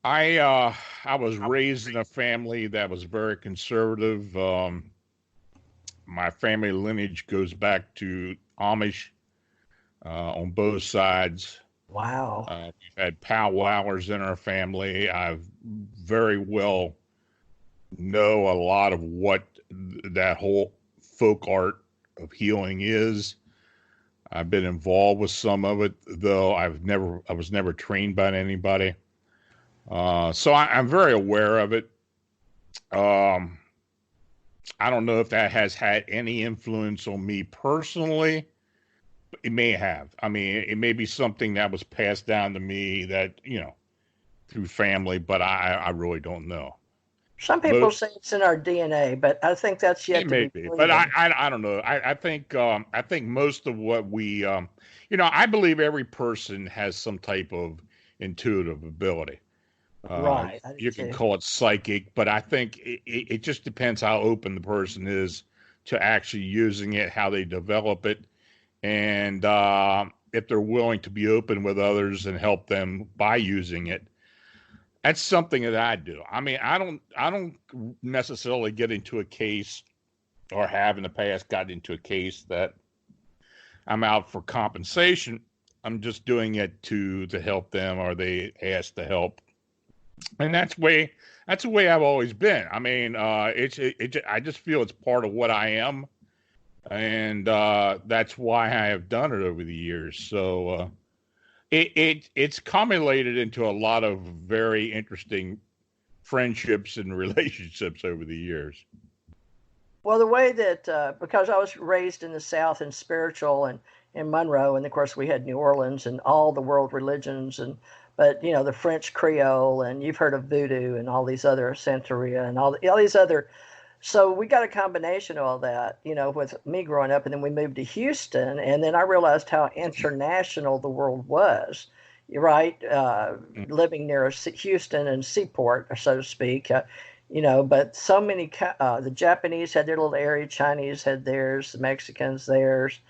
I was raised in a family that was very conservative. My family lineage goes back to Amish on both sides. Wow. We've had powwowers in our family. I've very well know a lot of what that whole folk art of healing is. I've been involved with some of it, though I was never trained by anybody. So I'm very aware of it. Um, I don't know if that has had any influence on me personally. It may have. I mean, it may be something that was passed down to me that, through family, but I really don't know. Some people say it's in our DNA, but I think that's yet to be proven. But I don't know. I think most of what we, I believe every person has some type of intuitive ability. Right. You can call it psychic, but I think it just depends how open the person is to actually using it, how they develop it, and if they're willing to be open with others and help them by using it. That's something that I do. I mean, I don't necessarily get into a case, or have in the past gotten into a case that I'm out for compensation. I'm just doing it to help them, or they ask to help. And that's the way I've always been. I mean, I just feel it's part of what I am, and that's why I have done it over the years. So it's accumulated into a lot of very interesting friendships and relationships over the years. Well, the way that because I was raised in the South and spiritual and in Monroe, and of course we had New Orleans and all the world religions but the French Creole, and you've heard of voodoo and all these other Santeria and all these other. So we got a combination of all that, with me growing up, and then we moved to Houston, and then I realized how international the world was. You're right, living near Houston and seaport, so to speak. But so many. The Japanese had their little area, Chinese had theirs, the Mexicans theirs.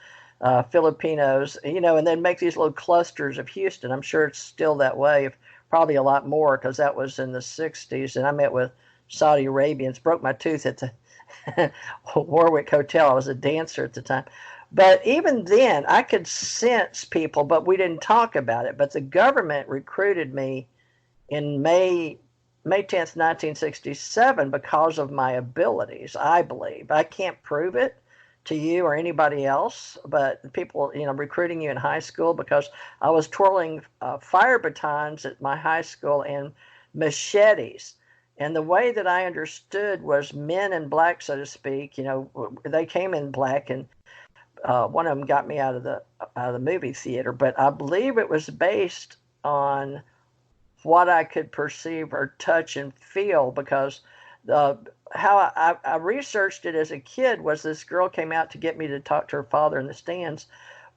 Filipinos, and then make these little clusters of Houston. I'm sure it's still that way, probably a lot more, because that was in the 60s. And I met with Saudi Arabians, broke my tooth at the Warwick Hotel. I was a dancer at the time. But even then, I could sense people, but we didn't talk about it. But the government recruited me in May 10th, 1967, because of my abilities, I believe. I can't prove it to you or anybody else, but people, recruiting you in high school, because I was twirling fire batons at my high school and machetes. And the way that I understood was men in black, so to speak, they came in black, and one of them got me out of the movie theater, but I believe it was based on what I could perceive or touch and feel, because how I researched it as a kid was this girl came out to get me to talk to her father in the stands,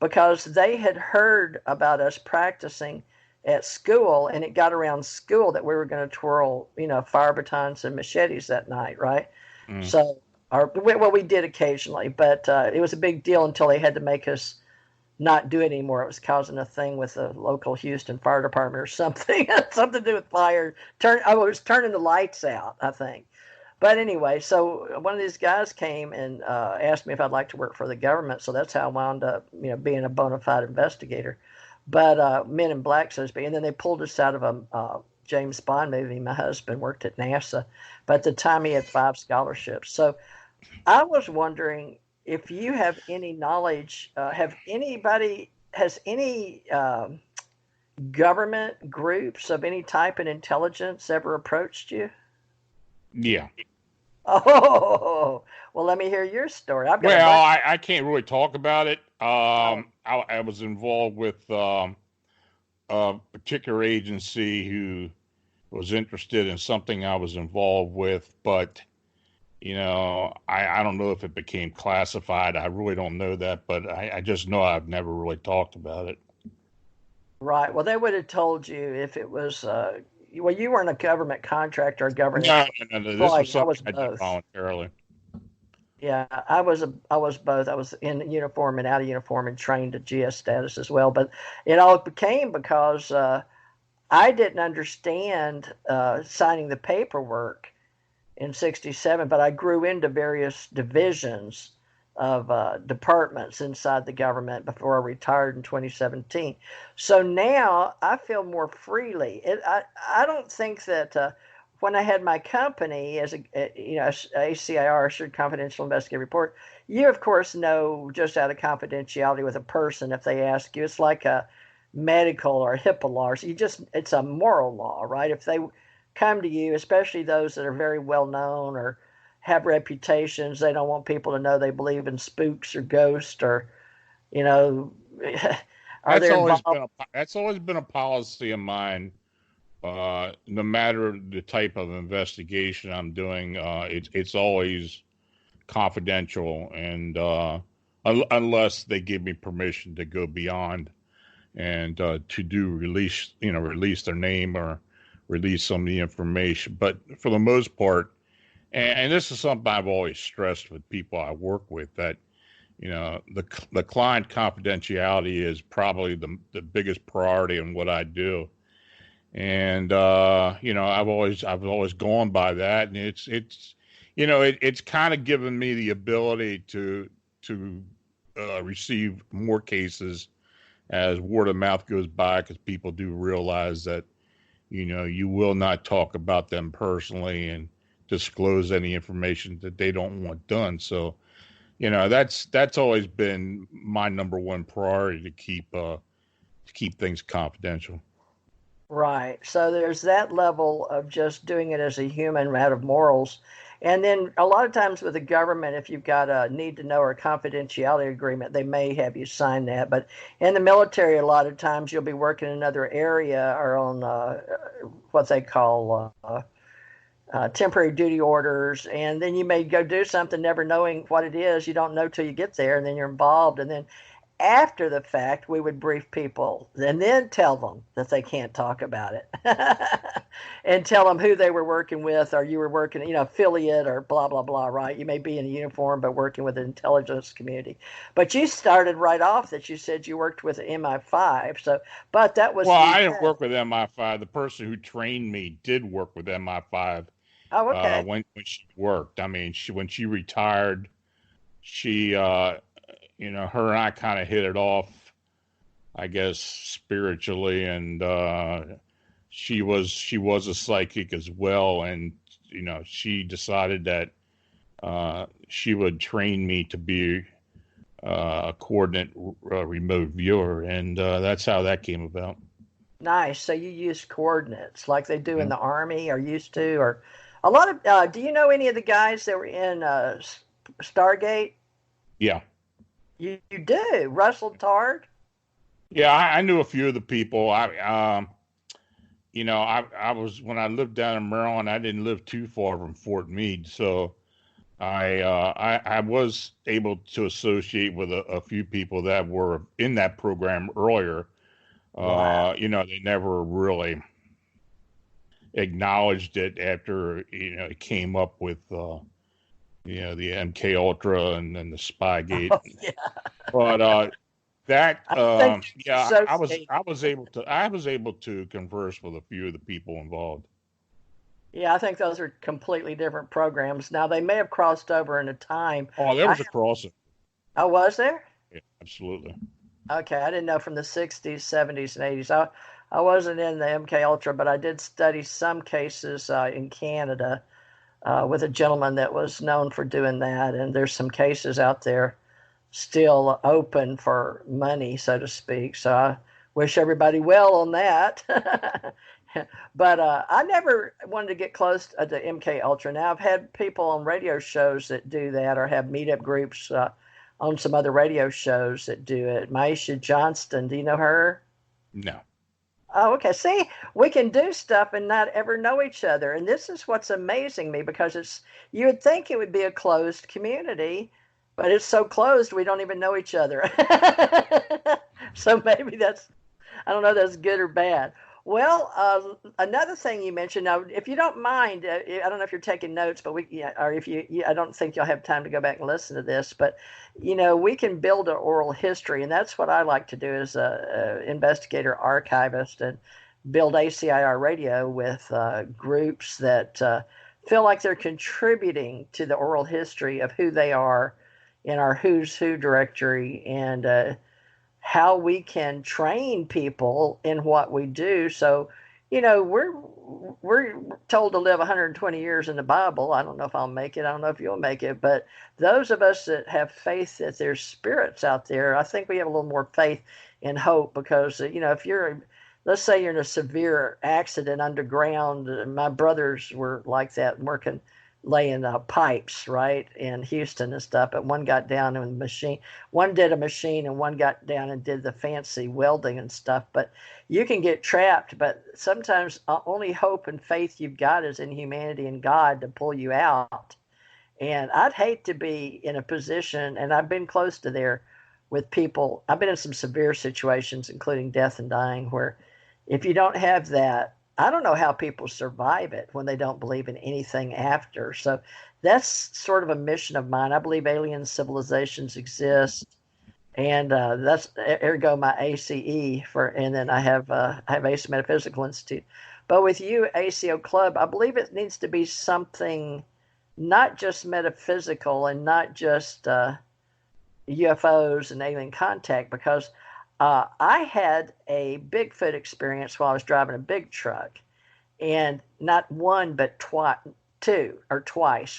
because they had heard about us practicing at school, and it got around school that we were going to twirl, fire batons and machetes that night, right? So, we did occasionally, but it was a big deal until they had to make us not do it anymore. It was causing a thing with the local Houston fire department or something, something to do with fire. I was turning the lights out, I think. But anyway, so one of these guys came and asked me if I'd like to work for the government. So that's how I wound up, being a bona fide investigator. But Men in Black, so to speak. And then they pulled us out of a James Bond movie. My husband worked at NASA, but at the time he had 5 scholarships. So I was wondering if you have any knowledge. Has any government groups of any type in intelligence ever approached you? Yeah. Oh, well, let me hear your story. I can't really talk about it. I was involved with a particular agency who was interested in something I was involved with, but I don't know if it became classified. I really don't know that, but I just know I've never really talked about it. Right. Well, they would have told you if it was. Well, you weren't a government contractor or government. No. This was something I did voluntarily. Yeah, I was both. I was in uniform and out of uniform and trained to GS status as well. But it all became because I didn't understand signing the paperwork in 67, but I grew into various divisions of departments inside the government before I retired in 2017. So now I feel more freely. I don't think that when I had my company as a ACIR, Assured Confidential Investigative Report, you of course know just out of confidentiality with a person if they ask you. It's like a medical or HIPAA law. So it's a moral law, right? If they come to you, especially those that are very well known or have reputations, they don't want people to know they believe in spooks or ghosts or, are That's they always involved? that's always been a policy of mine. No matter the type of investigation I'm doing, it's always confidential, and unless they give me permission to go beyond and to do release their name or release some of the information. But for the most part, and this is something I've always stressed with people I work with, that the client confidentiality is probably the biggest priority in what I do. And I've always gone by that, and it's kind of given me the ability to receive more cases as word of mouth goes by, because people do realize that you will not talk about them personally and disclose any information that they don't want done. So that's always been my number one priority, to keep things confidential. Right. So there's that level of just doing it as a human out of morals. And then a lot of times with the government, if you've got a need to know or a confidentiality agreement, they may have you sign that. But in the military, a lot of times you'll be working in another area or on what they call temporary duty orders. And then you may go do something never knowing what it is. You don't know till you get there, and then you're involved. And then after the fact, we would brief people and then tell them that they can't talk about it and tell them who they were working with, or you were working, affiliate or blah, blah, blah, right? You may be in a uniform, but working with the intelligence community. But you started right off that you said you worked with MI5. So, but that was. Well, I didn't work with MI5. The person who trained me did work with MI5 Oh, okay. when she worked. I mean, when she retired, she her and I kind of hit it off, I guess, spiritually, and she was a psychic as well, and she decided that she would train me to be a coordinate remote viewer, and that's how that came about. Nice. So you use coordinates like they do in Mhm. the Army or used to, or a lot of, do you know any of the guys that were in Stargate? Yeah. You do. Russell Tard? Yeah, I knew a few of the people. I was, when I lived down in Maryland, I didn't live too far from Fort Meade, so I was able to associate with a few people that were in that program earlier. Wow. They never really acknowledged it after it came up with the MK Ultra and then the Spygate. Oh, yeah. But that I think yeah, associate. I was able to converse with a few of the people involved. Yeah, I think those are completely different programs. Now they may have crossed over in a time. Oh, there was a crossover. Oh, was there? Yeah, absolutely. Okay, I didn't know from the 60s, 70s, and 80s. I wasn't in the MK Ultra, but I did study some cases in Canada with a gentleman that was known for doing that. And there's some cases out there still open for money, so to speak. So I wish everybody well on that. But I never wanted to get close to the MK Ultra. Now I've had people on radio shows that do that, or have meetup groups on some other radio shows that do it. Maisha Johnston, do you know her? No. Oh, okay. See, we can do stuff and not ever know each other. And this is what's amazing me, because you would think it would be a closed community, but it's so closed we don't even know each other. So maybe I don't know, that's good or bad. Well, another thing you mentioned, now, if you don't mind, I don't know if you're taking notes, but or if I don't think you'll have time to go back and listen to this, but we can build an oral history, and that's what I like to do as a investigator archivist, and build ACIR radio with groups that feel like they're contributing to the oral history of who they are in our Who's Who directory, and how we can train people in what we do. So, we're told to live 120 years in the Bible. I don't know if I'll make it. I don't know if you'll make it. But those of us that have faith that there's spirits out there, I think we have a little more faith and hope, because, if let's say you're in a severe accident underground. My brothers were like that, laying pipes, right, in Houston and stuff. But one got down in the machine. One did a machine, and one got down and did the fancy welding and stuff. But you can get trapped. But sometimes only hope and faith you've got is in humanity and God to pull you out. And I'd hate to be in a position, and I've been close to there with people. I've been in some severe situations, including death and dying, where if you don't have that, I don't know how people survive it when they don't believe in anything after. So that's sort of a mission of mine. I believe alien civilizations exist, and that's ergo my ACE and then I have ACE Metaphysical Institute. But with you, ACO Club, I believe it needs to be something not just metaphysical and not just UFOs and alien contact, because I had a Bigfoot experience while I was driving a big truck, and not one, but twice.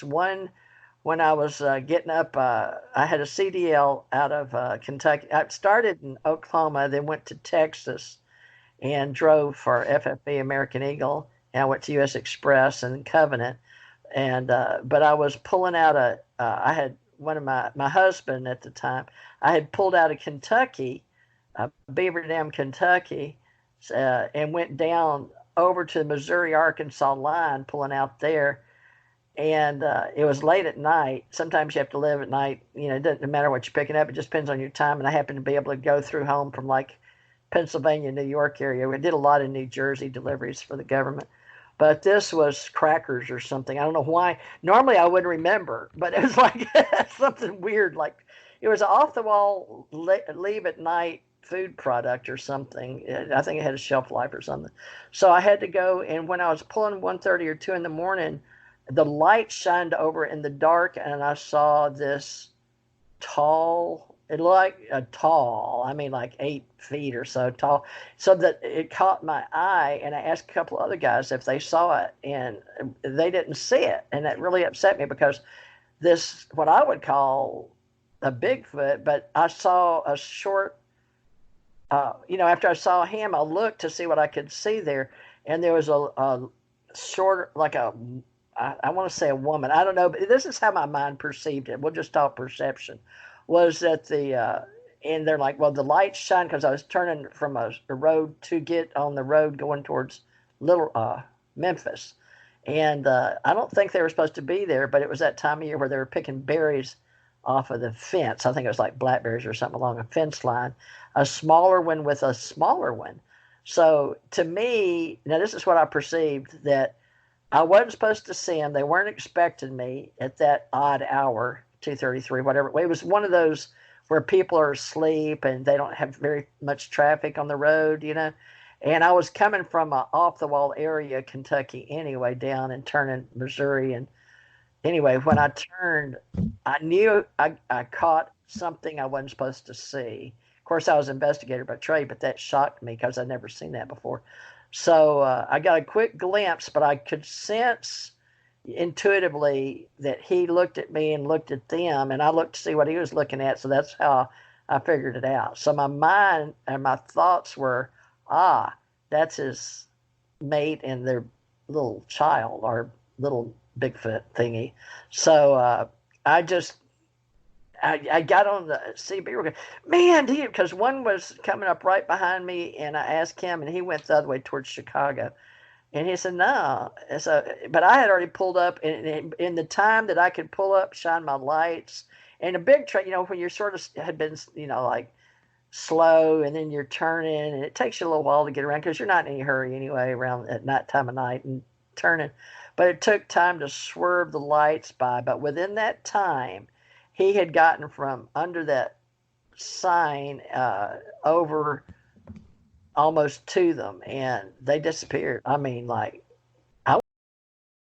One, when I was getting up, I had a CDL out of Kentucky. I started in Oklahoma, then went to Texas and drove for FFB American Eagle, and I went to U.S. Express and Covenant. And but I was pulling out I had one of my husband at the time, I had pulled out of Kentucky, Beaver Dam, Kentucky, and went down over to the Missouri-Arkansas line, pulling out there. And it was late at night. Sometimes you have to live at night. It doesn't matter what you're picking up. It just depends on your time. And I happened to be able to go through home from like Pennsylvania, New York area. We did a lot of New Jersey deliveries for the government. But this was crackers or something. I don't know why. Normally I wouldn't remember, but it was like something weird. Like it was off the wall, leave at night food product or something. I think it had a shelf life or something. So I had to go, and when I was pulling 1:30 or 2 in the morning, the light shined over in the dark, and I saw this tall, it looked like a tall, I mean like 8 feet or so tall, so that it caught my eye, and I asked a couple other guys if they saw it, and they didn't see it, and that really upset me, because this, what I would call a Bigfoot, but I saw a short, after I saw him, I looked to see what I could see there, and there was a short, like I want to say a woman. I don't know, but this is how my mind perceived it. We'll just talk perception. Was that and they're like, well, the lights shine, because I was turning from a road to get on the road going towards Memphis. And I don't think they were supposed to be there, but it was that time of year where they were picking berries off of the fence. I think it was like blackberries or something along a fence line. A smaller one with a smaller one. So to me, now this is what I perceived, that I wasn't supposed to see them. They weren't expecting me at that odd hour, 2:33, whatever. It was one of those where people are asleep and they don't have very much traffic on the road, And I was coming from an off-the-wall area, Kentucky, anyway, down and turning Missouri. And anyway, when I turned, I knew I caught something I wasn't supposed to see. Of course, I was an investigator by trade, but that shocked me because I'd never seen that before. So I got a quick glimpse, but I could sense intuitively that he looked at me and looked at them, and I looked to see what he was looking at. So that's how I figured it out. So my mind and my thoughts were, that's his mate and their little child or little Bigfoot thingy. So I got on the CB, man, because one was coming up right behind me, and I asked him, and he went the other way towards Chicago. And he said, no. So, but I had already pulled up, and in the time that I could pull up, shine my lights. And a big truck, when you're sort of had been, like slow, and then you're turning, and it takes you a little while to get around because you're not in any hurry anyway around at night time of night and turning. But it took time to swerve the lights by. But within that time, he had gotten from under that sign over almost to them, and they disappeared. I mean, like